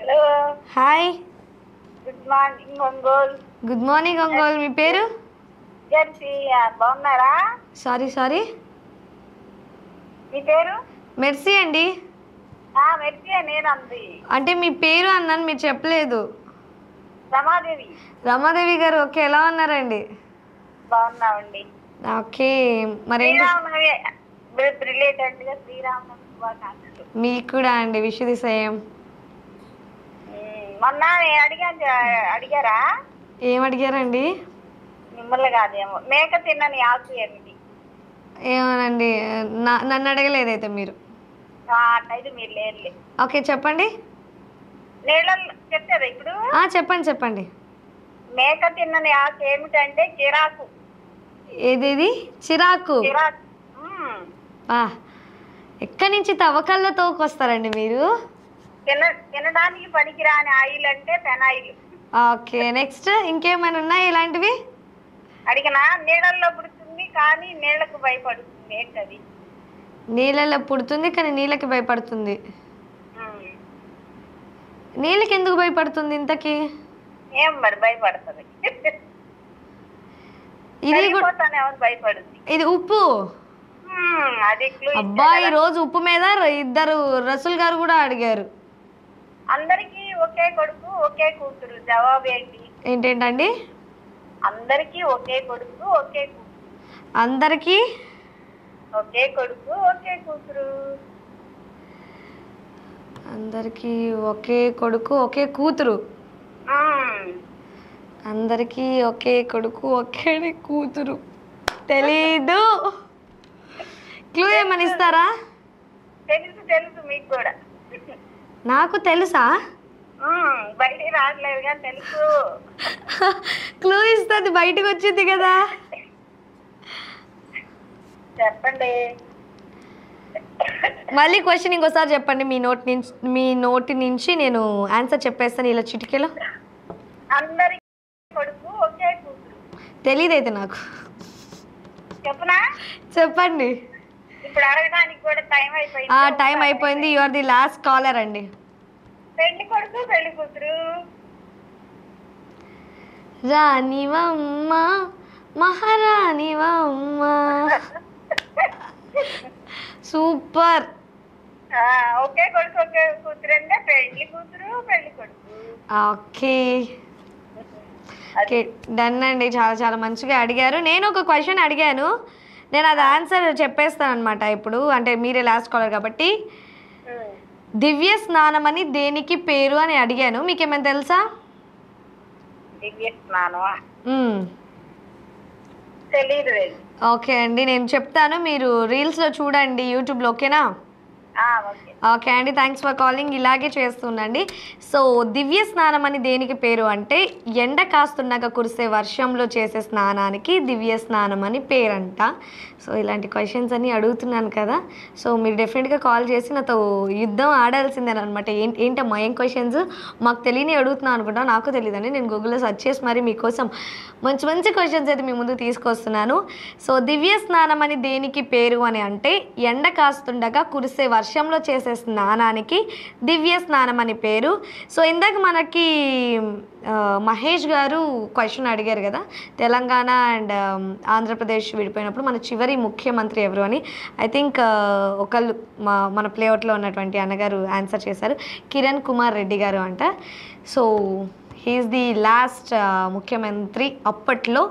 Hello. Hi. Good morning Ongole. Good morning Ongole. మీ పేరు? బాగున్నారా? సారీ మీ పేరు? మెర్సీ అండి. మెర్సీ నేను అంది. అంటే మీ పేరు అన్నాను, మీరు చెప్పలేదు. రమాదేవి. రమాదేవి గారు, ఓకే. ఎలా ఉన్నారండి? బాగున్నామండి. ఓకే. మరి రిలేటెడ్గా శ్రీరామనవమి శుభాకాంక్షలు. మీకు కూడా అండి. Wish the same. మొన్న అడిగారా? ఏం అడిగారండి? మిమ్మల్ని కాదేమో. మేక తిన్నని ఆకు ఏమిటి? ఏమోనండి, నన్ను అడగలేదైతే మీరు. అయితే మీరు లేదులే. ఓకే, చెప్పండి. నీళ్ళల్లో చెప్తారా ఇప్పుడు? చెప్పండి. మేక తిన్నని ఆకు ఏమిటంటే చిరాకు. ఏదేది? చిరాకు. ఎక్కడి నుంచి తవ్వకాల్లో తోకొస్తారండి మీరు? తినడానికి పనికిరాని ఆయిల్ అంటే పెనాయిల్. ఓకే, నెక్స్ట్ ఇంకేమైనా ఉన్నాయి ఇలాంటివి? అడిగినా. నీళ్ళల్లో పుడుతుంది కానీ నీళ్లకు భయపడుతుంది. ఏంటది? నీళ్ళలో పుడుతుంది కానీ నీళ్ళకి భయపడుతుంది. నీళ్ళకి ఎందుకు భయపడుతుంది ఇంతకీ? ఏం మరి భయపడుతుంది? భయపడుతుంది. ఇది ఉప్పు. అబ్బా, ఈ రోజు ఉప్పు మీద ఇద్దరు రసూల్ గారు కూడా అడిగారు. అందరికి ఒకే కొడుకు ఒకే కూతురు. జవాబు ఏంటండి? అందరికి ఒకే కొడుకు ఒకే కూతురు. అందరికి ఒకే కొడుకు ఒకే కూతురు. అందరికి ఒకే కొడుకు ఒకే కూతురు. అందరికి ఒకే కొడుకు ఒకే కూతురు. తెలీదు. క్లూ ఏమని ఇస్తారా? తెలుసు మీకు కూడా. నాకు తెలుసా? బయటికి రావట్లేదు కానీ తెలుసు. క్లూ ఇస్తుంది, బయటకు వచ్చింది కదా. చెప్పండి. మళ్ళీ క్వశ్చన్ ఇంకోసారి చెప్పండి. మీ నోటి నుంచి నేను ఆన్సర్ చెప్పేస్తాను ఇలా చిటికెలో. అందరికి కొడుకు ఒకే కూతురు. తెలీదైతే నాకు. చెప్పనా? చెప్పండి. ఇప్పుడు అడగడానికి కూడా టైం అయిపోయింది. You are the last caller అండి. పెళ్లి కొడుకు పెళ్లి కూతురు. రాణివమ్మ మహారాణివమ్మ. సూపర్. ఒకే కొడుకు ఒకే కూతురు అంటే పెళ్లి కూతురు పెళ్లి కొడుకు. ఓకే డన్ అండి. చాలా చాలా మంచిగా అడిగారు. నేను ఒక క్వశ్చన్ అడిగాను, నేను అది ఆన్సర్ చెప్పేస్తాను అనమాట ఇప్పుడు. అంటే మీరే లాస్ట్ కాలర్ కాబట్టి. దివ్య స్నానం అని దేనికి పేరు అని అడిగాను. మీకేమైనా తెలుసా? దివ్య స్నానమా? తెలీదు. ఓకే అండి, నేను చెప్తాను. మీరు రీల్స్లో చూడండి యూట్యూబ్లో. ఓకేనా? ఓకే అండి, థ్యాంక్స్ ఫర్ కాలింగ్. ఇలాగే చేస్తుండండి. సో దివ్య స్నానం అని దేనికి పేరు అంటే ఎండ కాస్తున్నాక కురిసే వర్షంలో చేసే స్నానానికి దివ్య స్నానం అని పేరంట. సో ఇలాంటి క్వశ్చన్స్ అన్నీ అడుగుతున్నాను కదా. సో మీరు డెఫినెట్గా కాల్ చేసి నాతో యుద్ధం ఆడాల్సిందేనమాట. ఏంటమ్మా ఏం క్వశ్చన్స్ మాకు తెలియని అడుగుతున్నాను అనుకుంటా. నాకు తెలియదండి, నేను గూగుల్లో సెర్చ్ చేసి మరి మీకోసం మంచి మంచి క్వశ్చన్స్ అయితే మీ ముందు తీసుకొస్తున్నాను. సో దివ్య స్నానం అని దేనికి పేరు అని అంటే ఎండ కాస్తుండగా కురిసే వర్షంలో చేసే స్నానానికి దివ్య స్నానం అని పేరు. సో ఇందాక మనకి మహేష్ గారు క్వశ్చన్ అడిగారు కదా, తెలంగాణ అండ్ ఆంధ్రప్రదేశ్ విడిపోయినప్పుడు మన చివరి ముఖ్యమంత్రి ఎవరు అని. ఐ థింక్ ఒకళ్ళు మన ప్లేఅవుట్లో ఉన్నటువంటి అన్నగారు ఆన్సర్ చేశారు. కిరణ్ కుమార్ రెడ్డి గారు అంట. సో హీఈస్ ది లాస్ట్ ముఖ్యమంత్రి అప్పట్లో.